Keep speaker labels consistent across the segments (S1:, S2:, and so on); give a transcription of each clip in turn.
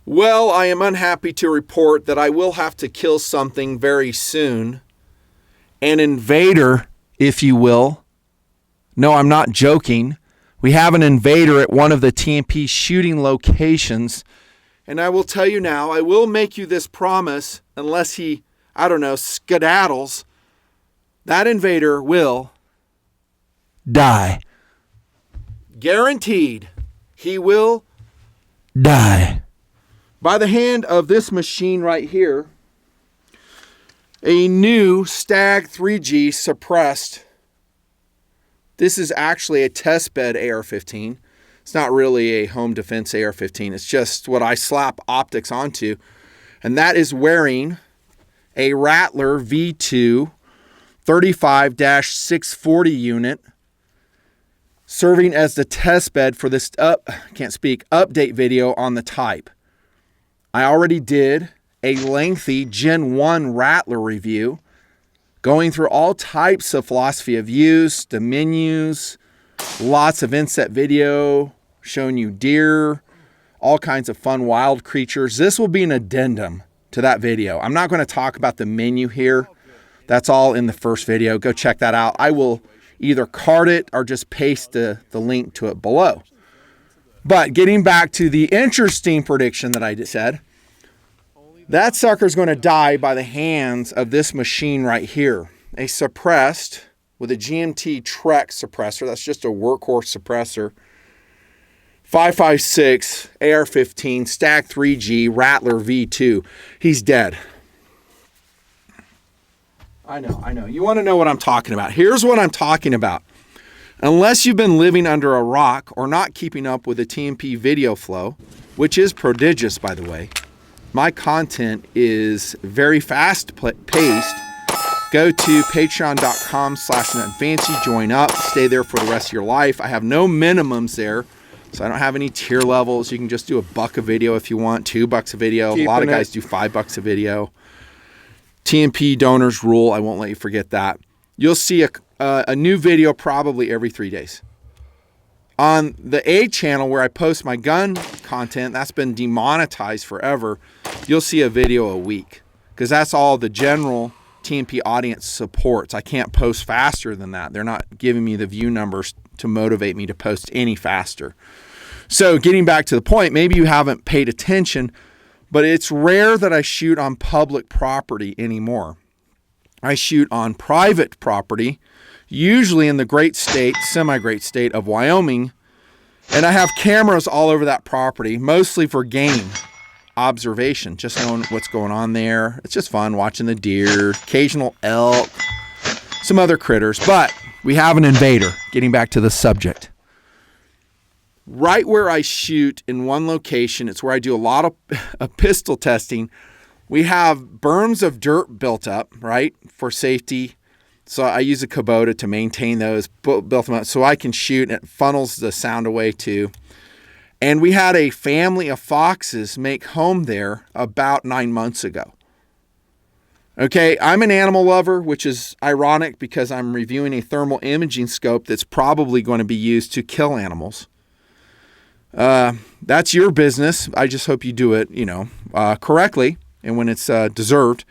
S1: Well, I am unhappy to report that I will have to kill something very soon. An invader, if you will. No, I'm not joking. We have an invader at one of the TNP shooting locations. And I will tell you now, I will make you this promise unless he, skedaddles. That invader will die. Guaranteed. He will die. By the hand of this machine right here, a new Stag 3G suppressed. This is actually a test bed AR-15. It's not really a home defense AR-15. It's just what I slap optics onto. And that is wearing a Rattler V2 35-640 unit, serving as the test bed for this update video on the type. I already did a lengthy Gen 1 Rattler review, going through all types of philosophy of use, the menus, lots of inset video, showing you deer, all kinds of fun wild creatures. This will be an addendum to that video. I'm not going to talk about the menu here. That's all in the first video. Go check that out. I will either card it or just paste the link to it below. But getting back to the interesting prediction that I just said, that sucker's going to die by the hands of this machine right here. A suppressed with a GMT Trek suppressor. That's just a workhorse suppressor. 5.56 AR-15 Stag 3G Rattler V2. He's dead. I know. You want to know what I'm talking about. Here's what I'm talking about. Unless you've been living under a rock or not keeping up with the TNP video flow, which is prodigious, by the way, my content is very fast-paced. Go to patreon.com/nutandfancy, join up, stay there for the rest of your life. I have no minimums there, so I don't have any tier levels. You can just do $1 a video if you want, $2 a video. A lot of guys do $5 a video. TNP donors rule. I won't let you forget that. You'll see a new video probably every 3 days. On the A channel where I post my gun content, that's been demonetized forever. You'll see a video a week because that's all the general TNP audience supports. I can't post faster than that. They're not giving me the view numbers to motivate me to post any faster. So getting back to the point, maybe you haven't paid attention, but it's rare that I shoot on public property anymore. I shoot on private property, usually in the great state, semi-great state of Wyoming, and I have cameras all over that property, mostly for game observation, just knowing what's going on there. It's just fun watching the deer, occasional elk, some other critters, but we have an invader. Getting back to the subject. Right where I shoot in one location, it's where I do a lot of pistol testing. We have berms of dirt built up, right, for safety. So I use a Kubota to maintain those, built them up so I can shoot, and it funnels the sound away too. And we had a family of foxes make home there about 9 months ago. Okay, I'm an animal lover, which is ironic because I'm reviewing a thermal imaging scope that's probably going to be used to kill animals. That's your business. I just hope you do it, correctly and when it's deserved.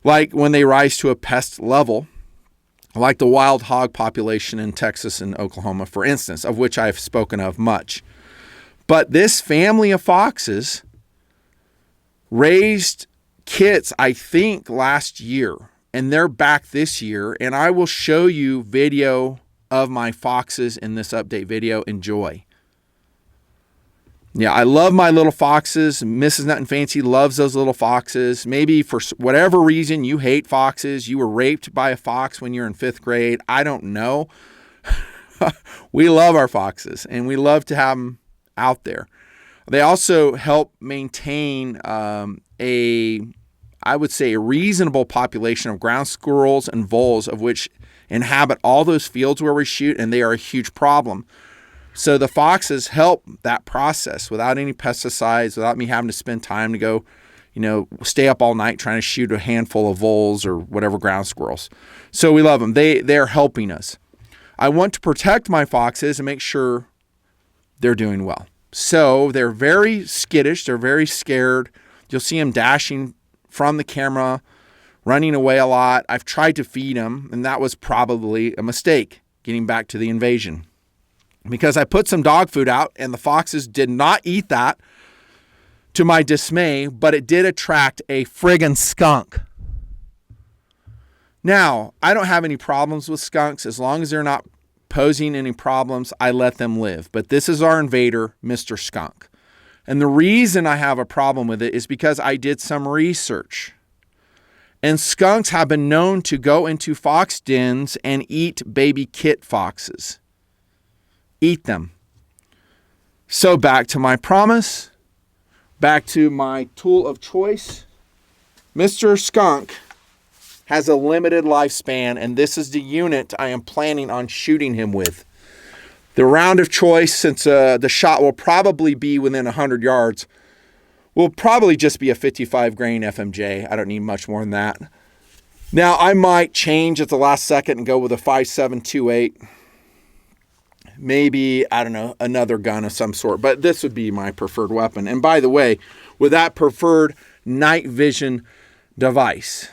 S1: Like when they rise to a pest level, like the wild hog population in Texas and Oklahoma, for instance, of which I've spoken of much. But this family of foxes raised kits, I think, last year, and they're back this year, and I will show you video of my foxes in this update video. Enjoy. Yeah, I love my little foxes. Mrs. Nut and Fancy loves those little foxes. Maybe for whatever reason you hate foxes. You were raped by a fox when you were in 5th grade. I don't know. We love our foxes, and we love to have them out there. They also help maintain a reasonable population of ground squirrels and voles, of which inhabit all those fields where we shoot, and they are a huge problem. So the foxes help that process without any pesticides, without me having to spend time to go, stay up all night trying to shoot a handful of voles or whatever ground squirrels. So we love them. They're helping us. I want to protect my foxes and make sure they're doing well. So they're very skittish. They're very scared. You'll see them dashing from the camera, running away a lot. I've tried to feed them, and that was probably a mistake, getting back to the invasion. Because I put some dog food out, and the foxes did not eat that, to my dismay, but it did attract a friggin' skunk. Now, I don't have any problems with skunks. As long as they're not posing any problems, I let them live. But this is our invader, Mr. Skunk. And the reason I have a problem with it is because I did some research. And skunks have been known to go into fox dens and eat baby kit foxes. Eat them. So back to my promise. Back to my tool of choice. Mr. Skunk has a limited lifespan, and this is the unit I am planning on shooting him with. The round of choice, since the shot will probably be within 100 yards, will probably just be a 55 grain FMJ. I don't need much more than that. Now, I might change at the last second and go with a 5728. Maybe, I don't know, another gun of some sort, but this would be my preferred weapon. And by the way, with that preferred night vision device.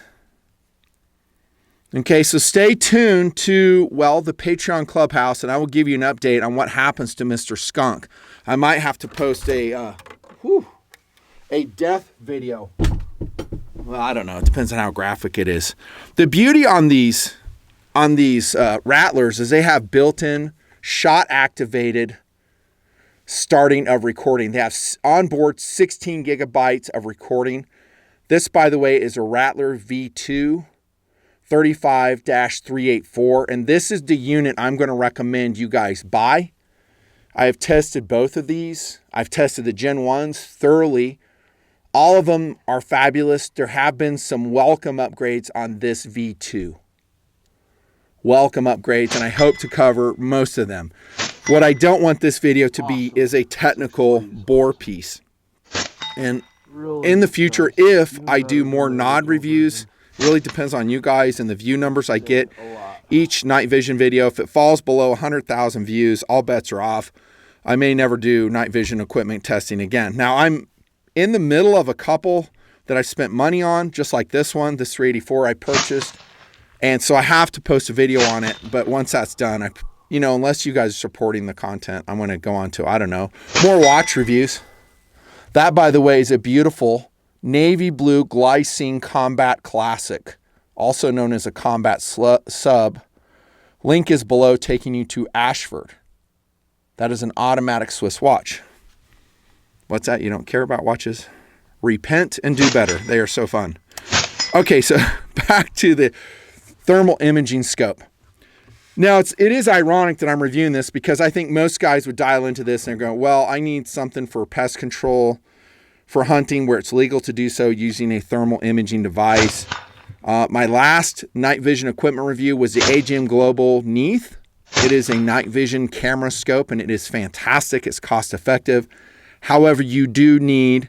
S1: Okay, so stay tuned to, well, the Patreon Clubhouse, and I will give you an update on what happens to Mr. Skunk. I might have to post a death video. Well, I don't know. It depends on how graphic it is. The beauty on these Rattlers is they have built-in shot-activated starting of recording. They have onboard 16 gigabytes of recording. This, by the way, is a Rattler V2 35-384, and this is the unit I'm going to recommend you guys buy. I have tested both of these. I've tested the Gen 1s thoroughly. All of them are fabulous. There have been some welcome upgrades on this V2. Welcome upgrades, and I hope to cover most of them. What I don't want this video to be is a technical bore piece. And in the future, if I do more NOD reviews, it really depends on you guys and the view numbers I get each night vision video. If it falls below 100,000 views, all bets are off. I may never do night vision equipment testing again. Now, I'm in the middle of a couple that I spent money on, just like this one, this 384 I purchased. And so I have to post a video on it. But once that's done, unless you guys are supporting the content, I'm going to go on to, I don't know, more watch reviews. That, by the way, is a beautiful navy blue glycine combat classic, also known as a combat sub. Link is below, taking you to Ashford. That is an automatic Swiss watch. What's that? You don't care about watches? Repent and do better. They are so fun. Okay, so back to the thermal imaging scope. Now, it is ironic that I'm reviewing this because I think most guys would dial into this and go, well, I need something for pest control, for hunting where it's legal to do so using a thermal imaging device. My last night vision equipment review was the AGM Global Neath. It is a night vision camera scope, and it is fantastic. It's cost effective. However, you do need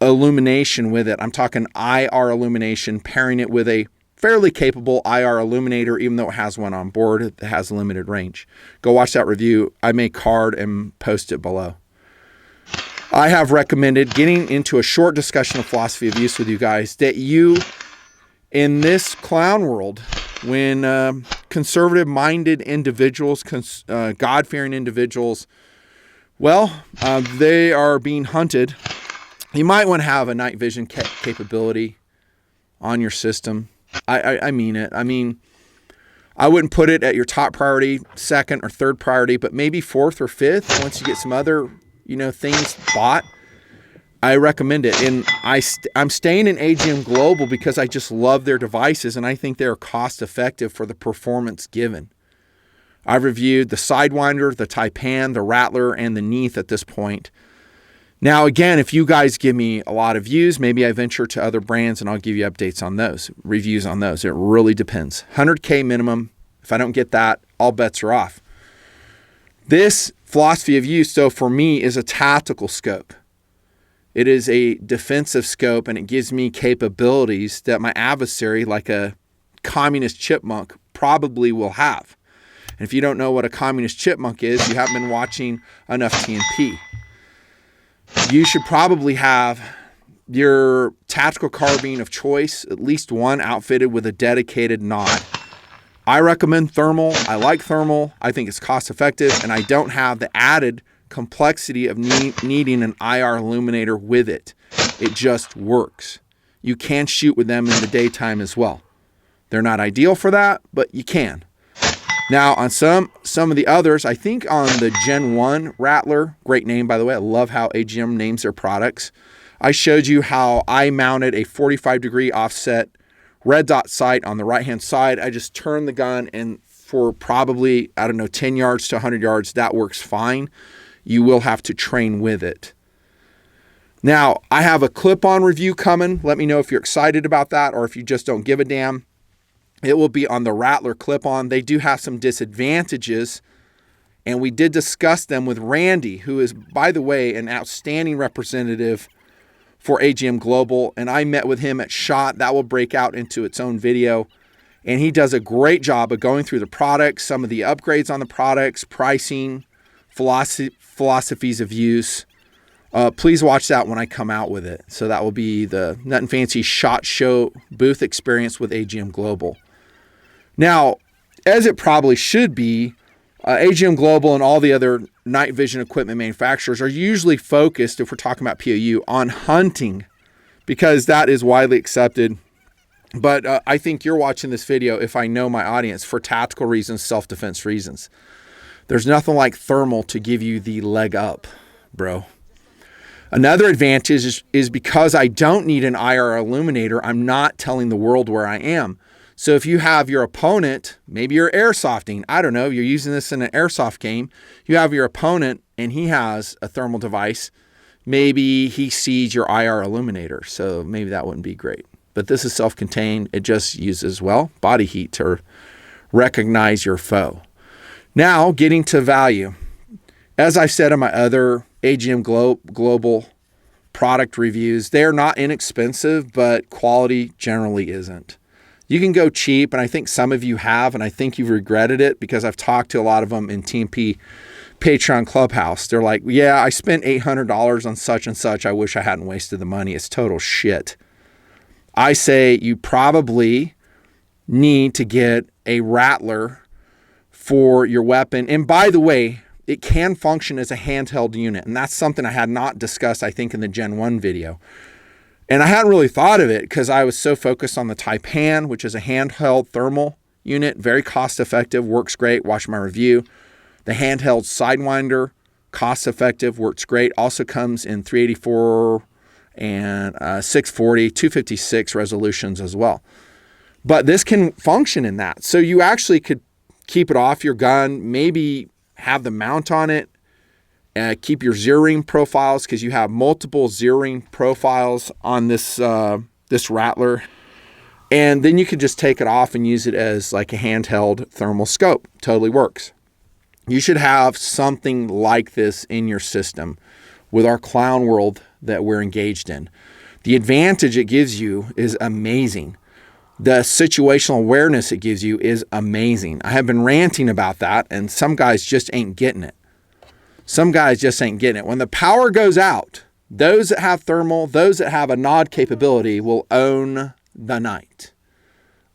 S1: illumination with it. I'm talking IR illumination, pairing it with a fairly capable IR illuminator, even though it has one on board. It has limited range. Go watch that review. I may card and post it below. I have recommended getting into a short discussion of philosophy of use with you guys, that you, in this clown world, when conservative-minded individuals, God-fearing individuals, well, they are being hunted. You might want to have a night vision capability on your system. I mean it. I mean, I wouldn't put it at your top priority, second or third priority, but maybe fourth or fifth once you get some other things bought. I recommend it. And I'm staying in AGM Global because I just love their devices, and I think they're cost effective for the performance given. I've reviewed the Sidewinder, the Taipan, the Rattler, and the Neath at this point. Now, again, if you guys give me a lot of views, maybe I venture to other brands and I'll give you updates on those, reviews on those. It really depends. 100K minimum. If I don't get that, all bets are off. This philosophy of use, though, for me is a tactical scope. It is a defensive scope, and it gives me capabilities that my adversary, like a communist chipmunk, probably will have. And if you don't know what a communist chipmunk is, you haven't been watching enough TNP. you should probably have your tactical carbine of choice, at least one outfitted with a dedicated nod. I recommend thermal. I like thermal. I think it's cost effective, and I don't have the added complexity of needing an IR illuminator with it. It just works. You can shoot with them in the daytime as well. They're not ideal for that, but you can. Now, on some of the others, I think on the Gen 1 Rattler, great name, by the way. I love how AGM names their products. I showed you how I mounted a 45-degree offset red dot sight on the right-hand side. I just turned the gun, and for probably, 10 yards to 100 yards, that works fine. You will have to train with it. Now, I have a clip-on review coming. Let me know if you're excited about that or if you just don't give a damn. It will be on the Rattler clip-on. They do have some disadvantages, and we did discuss them with Randy, who is, by the way, an outstanding representative for AGM Global, and I met with him at SHOT. That will break out into its own video, and he does a great job of going through the products, some of the upgrades on the products, pricing, philosophies of use. Please watch that when I come out with it. So that will be the Nut and Fancy SHOT Show booth experience with AGM Global. Now, as it probably should be, AGM Global and all the other night vision equipment manufacturers are usually focused, if we're talking about POU, on hunting, because that is widely accepted. But I think you're watching this video, if I know my audience, for tactical reasons, self-defense reasons. There's nothing like thermal to give you the leg up, bro. Another advantage is because I don't need an IR illuminator, I'm not telling the world where I am. So if you have your opponent, maybe you're airsofting, I don't know, you're using this in an airsoft game, you have your opponent and he has a thermal device, maybe he sees your IR illuminator, so maybe that wouldn't be great. But this is self-contained, it just uses, well, body heat to recognize your foe. Now, getting to value. As I've said in my other AGM Global product reviews, they are not inexpensive, but quality generally isn't. You can go cheap, and I think some of you have, and I think you've regretted it because I've talked to a lot of them in TNP Patreon Clubhouse. They're like, yeah, I spent $800 on such and such. I wish I hadn't wasted the money. It's total shit. I say you probably need to get a Rattler for your weapon. And by the way, it can function as a handheld unit, and that's something I had not discussed, I think, in the Gen 1 video. And I hadn't really thought of it because I was so focused on the Taipan, which is a handheld thermal unit, very cost effective, works great. Watch my review. The handheld Sidewinder, cost effective, works great. Also comes in 384 and 640, 256 resolutions as well. But this can function in that. So you actually could keep it off your gun, maybe have the mount on it, keep your zeroing profiles because you have multiple zeroing profiles on this Rattler. And then you can just take it off and use it as like a handheld thermal scope. Totally works. You should have something like this in your system with our clown world that we're engaged in. The advantage it gives you is amazing. The situational awareness it gives you is amazing. I have been ranting about that, and some guys just ain't getting it. Some guys just ain't getting it. When the power goes out, those that have thermal, those that have a nod capability will own the night.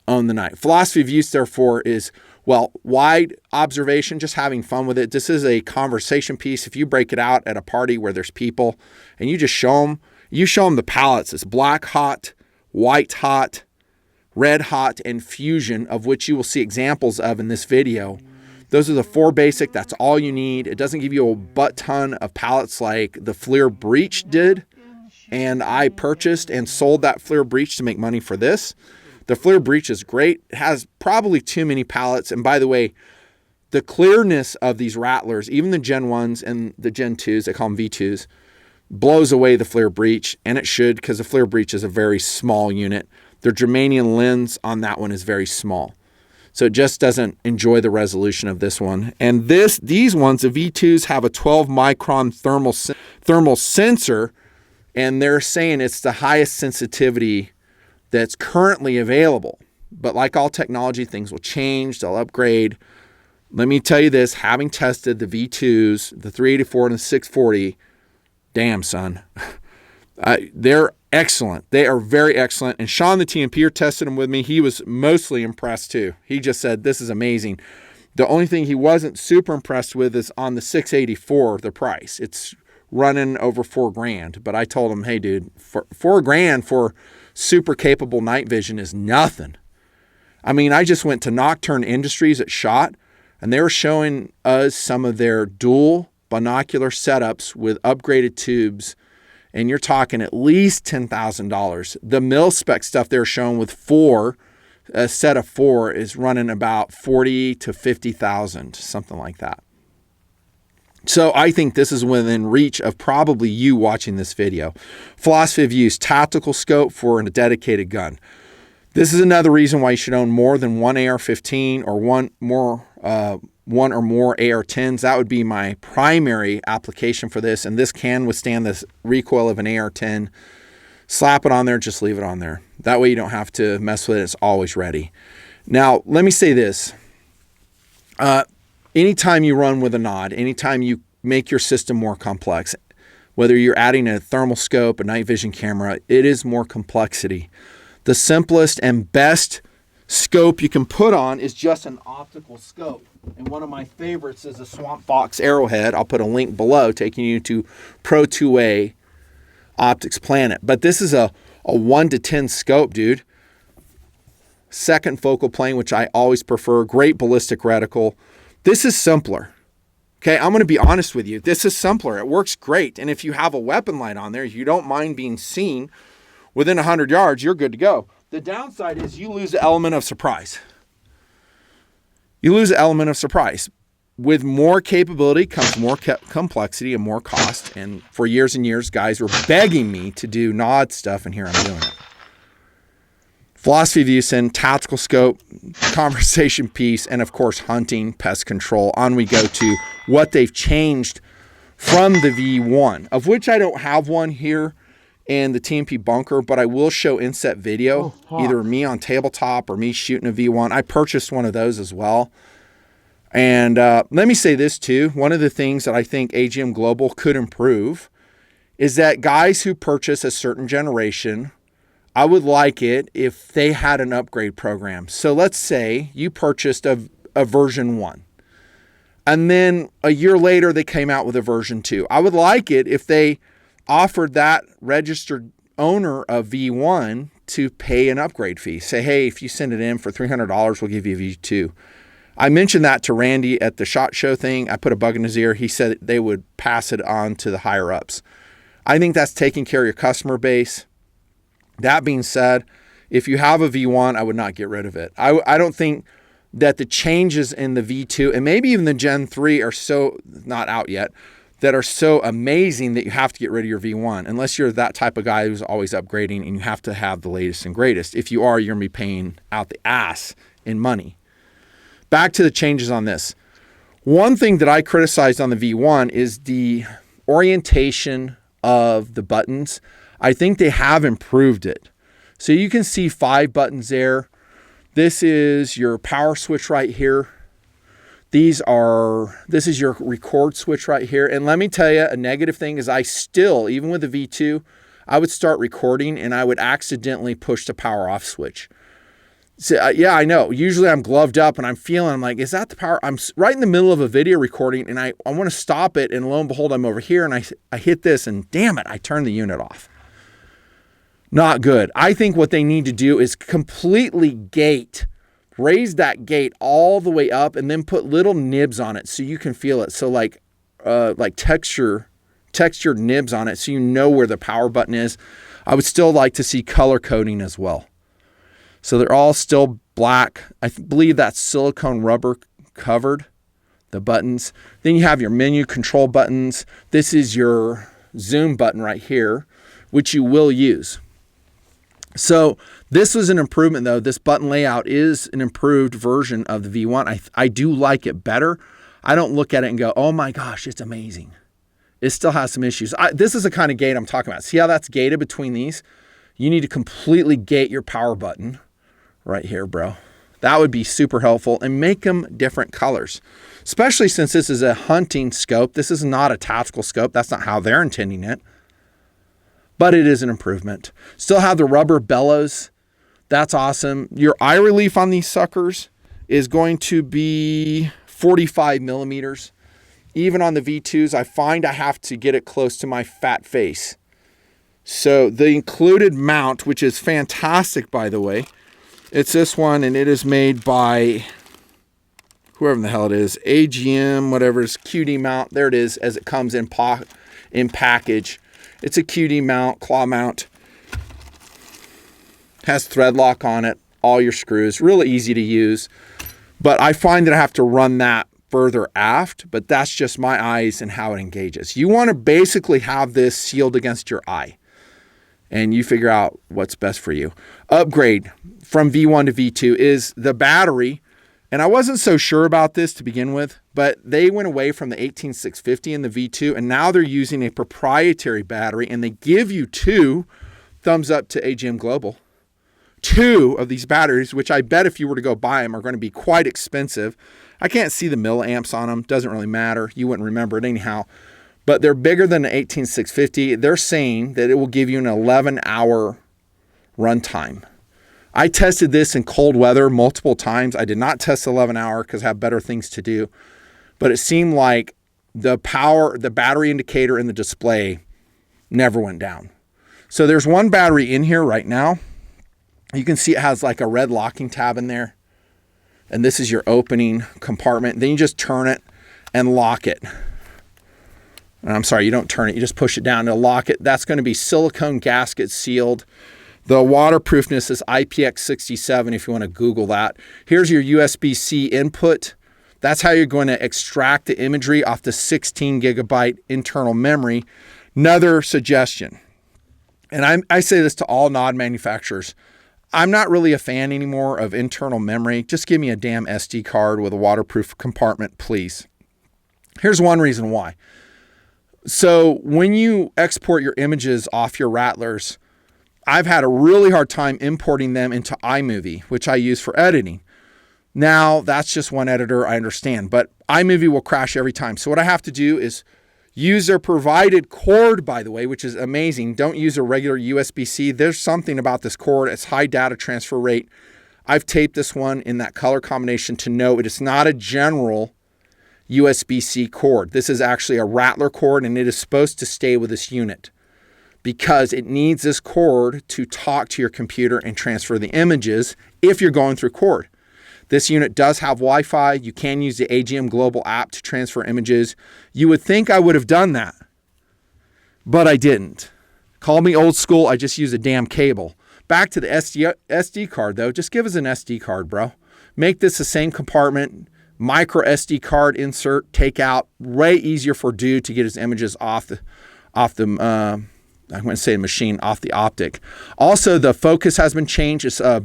S1: Own the night. Philosophy of use, therefore, is, well, wide observation, just having fun with it. This is a conversation piece. If you break it out at a party where there's people and you just show them the palettes. It's black hot, white hot, red hot, and fusion, of which you will see examples of in this video. Those are the four basic. That's all you need. It doesn't give you a butt ton of pallets like the FLIR Breach did. And I purchased and sold that FLIR Breach to make money for this. The FLIR Breach is great. It has probably too many pallets. And by the way, the clearness of these Rattlers, even the Gen 1s and the Gen 2s, they call them V2s, blows away the FLIR Breach. And it should, because the FLIR Breach is a very small unit. Their germanium lens on that one is very small. So it just doesn't enjoy the resolution of this one. And these ones, the V2s, have a 12 micron thermal sensor, and they're saying it's the highest sensitivity that's currently available. But like all technology, things will change, they'll upgrade. Let me tell you this, having tested the V2s, the 384 and the 640, damn, son. They're excellent. They are very excellent. And Sean, the TNPer, tested them with me. He was mostly impressed too. He just said, this is amazing. The only thing he wasn't super impressed with is on the 684, the price. It's running over $4,000. But I told him, hey, dude, for $4,000 for super capable night vision is nothing. I mean, I just went to Nocturne Industries at SHOT, and they were showing us some of their dual binocular setups with upgraded tubes, and you're talking at least $10,000. The mil-spec stuff they're showing with a set of 4 is running about $40,000 to $50,000, something like that. So I think this is within reach of probably you watching this video. Philosophy of use, tactical scope for a dedicated gun. This is another reason why you should own more than one AR-15 or one or more AR-10s. That would be my primary application for this, and this can withstand the recoil of an AR-10. Slap it on there, just leave it on there. That way you don't have to mess with it. It's always ready. Now, let me say this. Anytime you run with a nod, anytime you make your system more complex, whether you're adding a thermal scope, a night vision camera, it is more complexity. The simplest and best scope you can put on is just an optical scope. And one of my favorites is a Swamp Fox Arrowhead. I'll put a link below taking you to Pro 2A Optics Planet. But this is a 1 to 10 scope, dude. Second focal plane, which I always prefer. Great ballistic reticle. This is simpler. Okay, I'm going to be honest with you. This is simpler. It works great. And if you have a weapon light on there, you don't mind being seen within 100 yards, you're good to go. The downside is you lose the element of surprise. You lose the element of surprise. With more capability comes more complexity and more cost. And for years and years, guys were begging me to do nod stuff, and here I'm doing it. Philosophy of use in tactical scope, conversation piece, and of course, hunting, pest control. On we go to what they've changed from the V1, of which I don't have one here in the TNP bunker, but I will show inset video, either me on tabletop or me shooting a V1. I purchased one of those as well. And let me say this too. One of the things that I think AGM Global could improve is that guys who purchase a certain generation, I would like it if they had an upgrade program. So let's say you purchased a version 1. And then a year later, they came out with a version 2. I would like it if they offered that registered owner of V1 to pay an upgrade fee. Say, hey, if you send it in for $300, we'll give you a V2. I mentioned that to Randy at the SHOT Show thing. I put a bug in his ear. He said they would pass it on to the higher ups. I think that's taking care of your customer base. That being said, if you have a V1, I would not get rid of it. I don't think that the changes in the V2 and maybe even the Gen 3 are so not out yet, that are so amazing that you have to get rid of your V1, unless you're that type of guy who's always upgrading and you have to have the latest and greatest. If you are, you're going to be paying out the ass in money. Back to the changes on this. One thing that I criticized on the V1 is the orientation of the buttons. I think they have improved it. So you can see 5 buttons there. This is your power switch right here. This is your record switch right here. And let me tell you, a negative thing is I still, even with the V2, I would start recording and I would accidentally push the power off switch. So, yeah, I know. Usually I'm gloved up and I'm like, is that the power? I'm right in the middle of a video recording and I want to stop it. And lo and behold, I'm over here and I hit this and damn it, I turned the unit off. Not good. I think what they need to do is completely raise that gate all the way up and then put little nibs on it so you can feel it. So like textured nibs on it so you know where the power button is. I would still like to see color coding as well. So they're all still black. I believe that's silicone rubber covered, the buttons. Then you have your menu control buttons. This is your zoom button right here, which you will use. So this was an improvement though. This button layout is an improved version of the V1. I do like it better. I don't look at it and go, oh my gosh, it's amazing. It still has some issues. This is the kind of gate I'm talking about. See how that's gated between these? You need to completely gate your power button right here, bro. That would be super helpful, and make them different colors, especially since this is a hunting scope. This is not a tactical scope. That's not how they're intending it, but it is an improvement. Still have the rubber bellows. That's awesome. Your eye relief on these suckers is going to be 45 millimeters. Even on the V2s, I find I have to get it close to my fat face. So the included mount, which is fantastic, by the way, it's this one, and it is made by whoever the hell it is, AGM, whatever, it's QD mount. There it is, as it comes in package. It's a QD mount, claw mount. Has thread lock on it, all your screws, really easy to use. But I find that I have to run that further aft, but that's just my eyes and how it engages. You want to basically have this sealed against your eye, and you figure out what's best for you. Upgrade from V1 to V2 is the battery. And I wasn't so sure about this to begin with, but they went away from the 18650 in the V2, and now they're using a proprietary battery, and they give you 2 thumbs up to AGM Global. 2 of these batteries, which I bet if you were to go buy them are going to be quite expensive. I can't see the milliamps on them. Doesn't really matter. You wouldn't remember it anyhow. But they're bigger than the 18650. They're saying that it will give you an 11-hour runtime. I tested this in cold weather multiple times. I did not test 11-hour because I have better things to do. But it seemed like the power, the battery indicator in the display never went down. So there's one battery in here right now. You can see it has like a red locking tab in there. And this is your opening compartment. Then you just turn it and lock it. And I'm sorry, you don't turn it. You just push it down to lock it. That's going to be silicone gasket sealed. The waterproofness is IPX67 if you want to Google that. Here's your USB-C input. That's how you're going to extract the imagery off the 16 gigabyte internal memory. Another suggestion, and I say this to all NOD manufacturers, I'm not really a fan anymore of internal memory. Just give me a damn SD card with a waterproof compartment, please. Here's one reason why. So when you export your images off your Rattlers, I've had a really hard time importing them into iMovie, which I use for editing. Now, that's just one editor, I understand, but iMovie will crash every time. So what I have to do is use their provided cord, by the way, which is amazing. Don't use a regular USB-C. There's something about this cord. It's high data transfer rate. I've taped this one in that color combination to know it is not a general USB-C cord. This is actually a Rattler cord, and it is supposed to stay with this unit because it needs this cord to talk to your computer and transfer the images if you're going through cord. This unit does have Wi-Fi. You can use the AGM Global app to transfer images. You would think I would have done that, but I didn't. Call me old school. I just used a damn cable. Back to the SD card, though. Just give us an SD card, bro. Make this the same compartment. Micro SD card insert, take out. Way easier for dude to get his images off the I'm going to say machine, off the optic. Also, the focus has been changed. It's a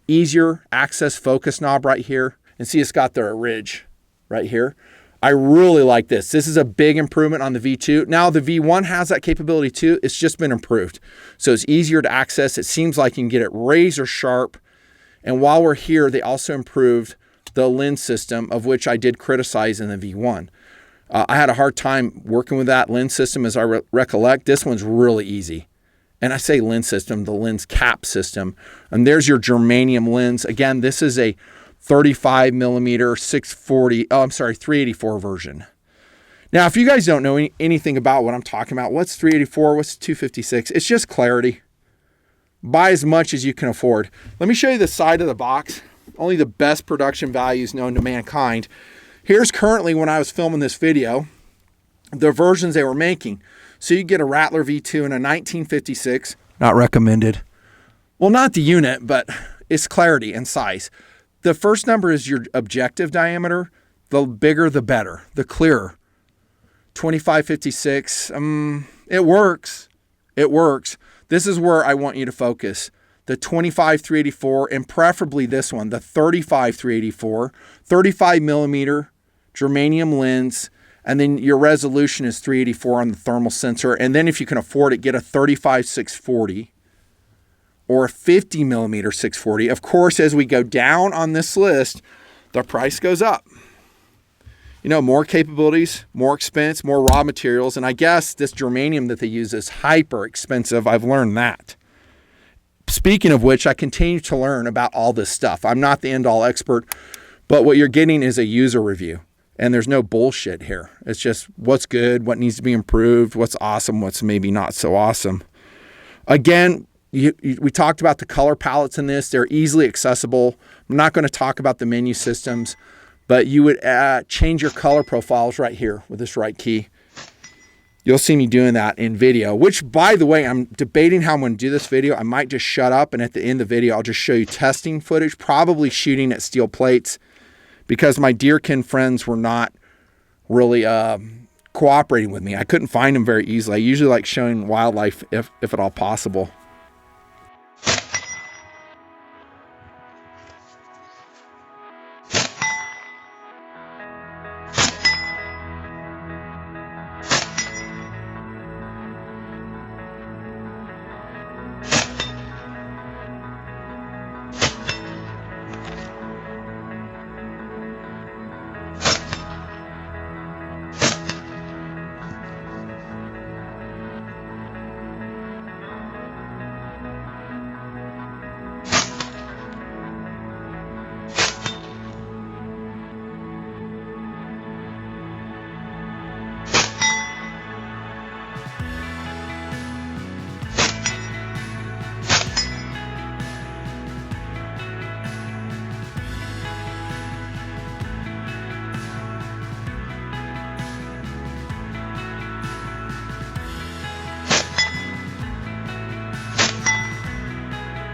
S1: easier access focus knob right here. And see, it's got the ridge right here. I really like this. This is a big improvement on the V2. Now the V1 has that capability too. It's just been improved. So it's easier to access. It seems like you can get it razor sharp. And while we're here, they also improved the lens system, of which I did criticize in the V1. I had a hard time working with that lens system as I recollect. This one's really easy. And I say lens system, the lens cap system. And there's your germanium lens. Again, this is a 35 millimeter 384 version. Now, if you guys don't know anything about what I'm talking about, what's 384, what's 256? It's just clarity. Buy as much as you can afford. Let me show you the side of the box. Only the best production values known to mankind. Here's currently, when I was filming this video, the versions they were making. So you get a Rattler V2 in a 1956. Not recommended. Well, not the unit, but its clarity and size. The first number is your objective diameter. The bigger, the better. The clearer. 2556. It works. It works. This is where I want you to focus. The 25-384, and preferably this one, the 35-384, 35 millimeter germanium lens. And then your resolution is 384 on the thermal sensor. And then if you can afford it, get a 35-640 or a 50 millimeter 640. Of course, as we go down on this list, the price goes up. You know, more capabilities, more expense, more raw materials. And I guess this germanium that they use is hyper expensive. I've learned that. Speaking of which, I continue to learn about all this stuff. I'm not the end-all expert, but what you're getting is a user review. And there's no bullshit here. It's just what's good, what needs to be improved, what's awesome, what's maybe not so awesome. Again, we talked about the color palettes in this. They're easily accessible. I'm not going to talk about the menu systems, but you would change your color profiles right here with this right key. You'll see me doing that in video, which, by the way, I'm debating how I'm going to do this video. I might just shut up, and at the end of the video, I'll just show you testing footage, probably shooting at steel plates, because my deerkin friends were not really cooperating with me. I couldn't find them very easily. I usually like showing wildlife if at all possible.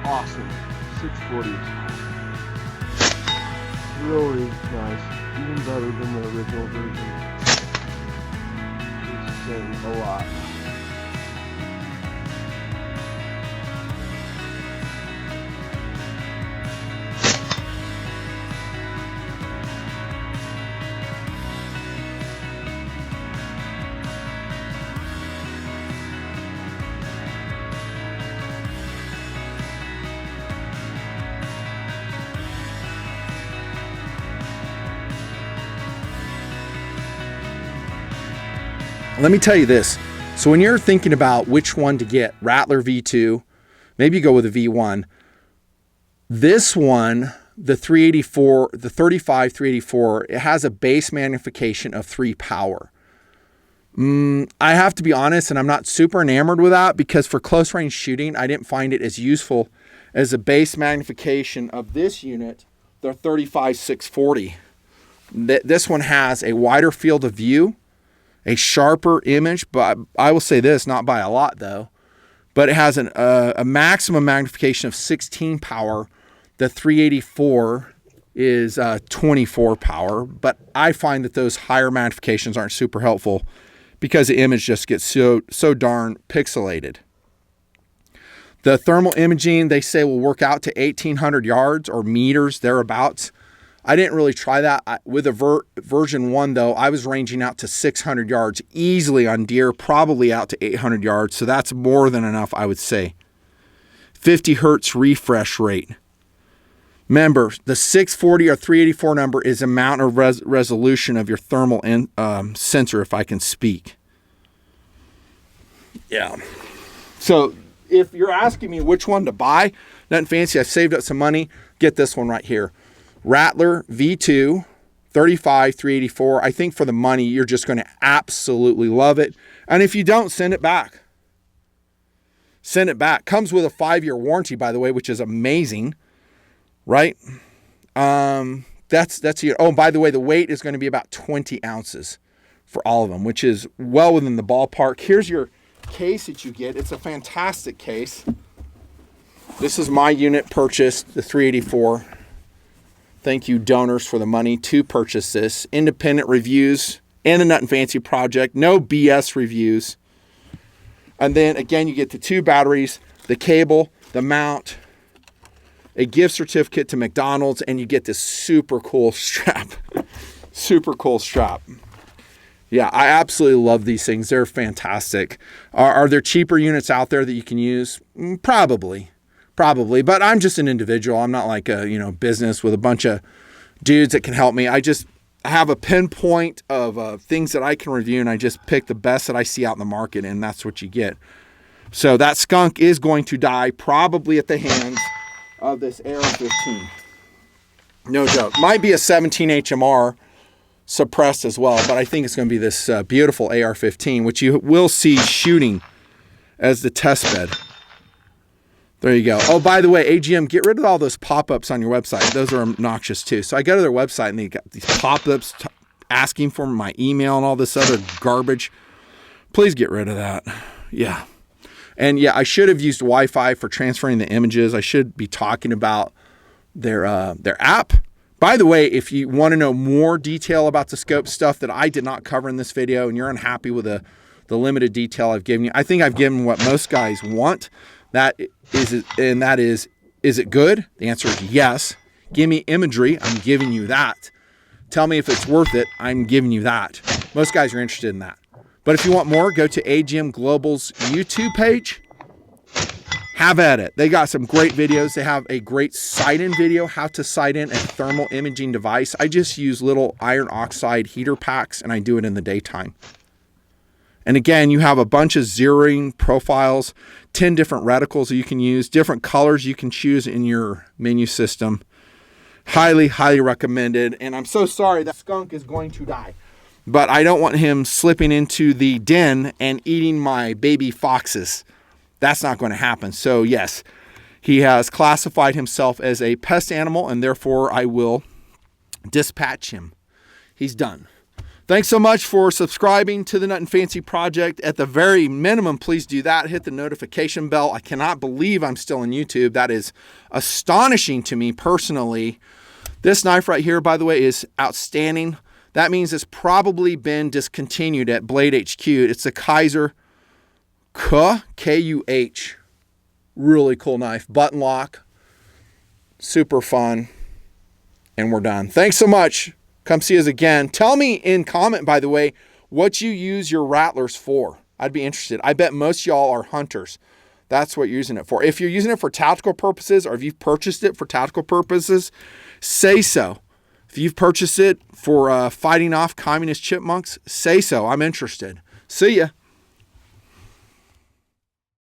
S2: Awesome. 640. Really nice. Even better than the original version. It's saying a lot.
S1: Let me tell you this. So when you're thinking about which one to get, Rattler V2, maybe you go with a V1. This one, the 384, the 35 384, it has a base magnification of 3 power. I have to be honest, and I'm not super enamored with that, because for close range shooting, I didn't find it as useful as a base magnification of this unit, the 35 640. This one has a wider field of view, a sharper image, but I will say this, not by a lot though, but it has a maximum magnification of 16 power. The 384 is 24 power, but I find that those higher magnifications aren't super helpful because the image just gets so darn pixelated. The thermal imaging, they say, will work out to 1,800 yards or meters thereabouts. I didn't really try that. With a version 1, though, I was ranging out to 600 yards easily on deer, probably out to 800 yards. So that's more than enough, I would say. 50 hertz refresh rate. Remember, the 640 or 384 number is the amount of resolution of your thermal sensor, if I can speak. Yeah. So if you're asking me which one to buy, nothing fancy, I saved up some money, get this one right here. Rattler V2, 35 384. I think for the money, you're just going to absolutely love it. And if you don't, send it back. Send it back. Comes with a 5-year warranty, by the way, which is amazing, right? That's your. Oh, by the way, the weight is going to be about 20 ounces for all of them, which is well within the ballpark. Here's your case that you get. It's a fantastic case. This is my unit purchased, the 384. Thank you, donors, for the money to purchase this. Independent reviews and a Nut and Fancy project. No BS reviews. And then, again, you get the 2 batteries, the cable, the mount, a gift certificate to McDonald's, and you get this super cool strap. Super cool strap. Yeah, I absolutely love these things. They're fantastic. Are there cheaper units out there that you can use? Probably Probably, but I'm just an individual. I'm not like a, business with a bunch of dudes that can help me. I have a pinpoint of things that I can review, and I just pick the best that I see out in the market, and that's what you get. So that skunk is going to die probably at the hands of this AR-15. No joke. Might be a 17 HMR suppressed as well, but I think it's going to be this beautiful AR-15, which you will see shooting as the test bed. There you go. Oh, by the way, AGM, get rid of all those pop-ups on your website. Those are obnoxious too. So I go to their website and they got these pop-ups asking for my email and all this other garbage. Please get rid of that. Yeah. And yeah, I should have used Wi-Fi for transferring the images. I should be talking about their app. By the way, if you want to know more detail about the scope stuff that I did not cover in this video and you're unhappy with the limited detail I've given you, I think I've given what most guys want. Is it good? The answer is yes. Give me imagery. I'm giving you that. Tell me if it's worth it. I'm giving you that. Most guys are interested in that. But if you want more, go to AGM Global's YouTube page. Have at it. They got some great videos. They have a great sight-in video, how to sight in a thermal imaging device. I just use little iron oxide heater packs, and I do it in the daytime. And again, you have a bunch of zeroing profiles, 10 different reticles that you can use, different colors you can choose in your menu system. Highly, highly recommended. And I'm so sorry that skunk is going to die. But I don't want him slipping into the den and eating my baby foxes. That's not going to happen. So yes, he has classified himself as a pest animal, and therefore I will dispatch him. He's done. Thanks so much for subscribing to the Nut and Fancy Project. At the very minimum, please do that. Hit the notification bell. I cannot believe I'm still on YouTube. That is astonishing to me personally. This knife right here, by the way, is outstanding. That means it's probably been discontinued at Blade HQ. It's the Kaiser K-U-H. Really cool knife. Button lock. Super fun. And we're done. Thanks so much. Come see us again. Tell me in comment, by the way, what you use your Rattlers for. I'd be interested. I bet most y'all are hunters. That's what you're using it for. If you're using it for tactical purposes, or if you've purchased it for tactical purposes, say so. If you've purchased it for fighting off communist chipmunks, say so. I'm interested. See ya.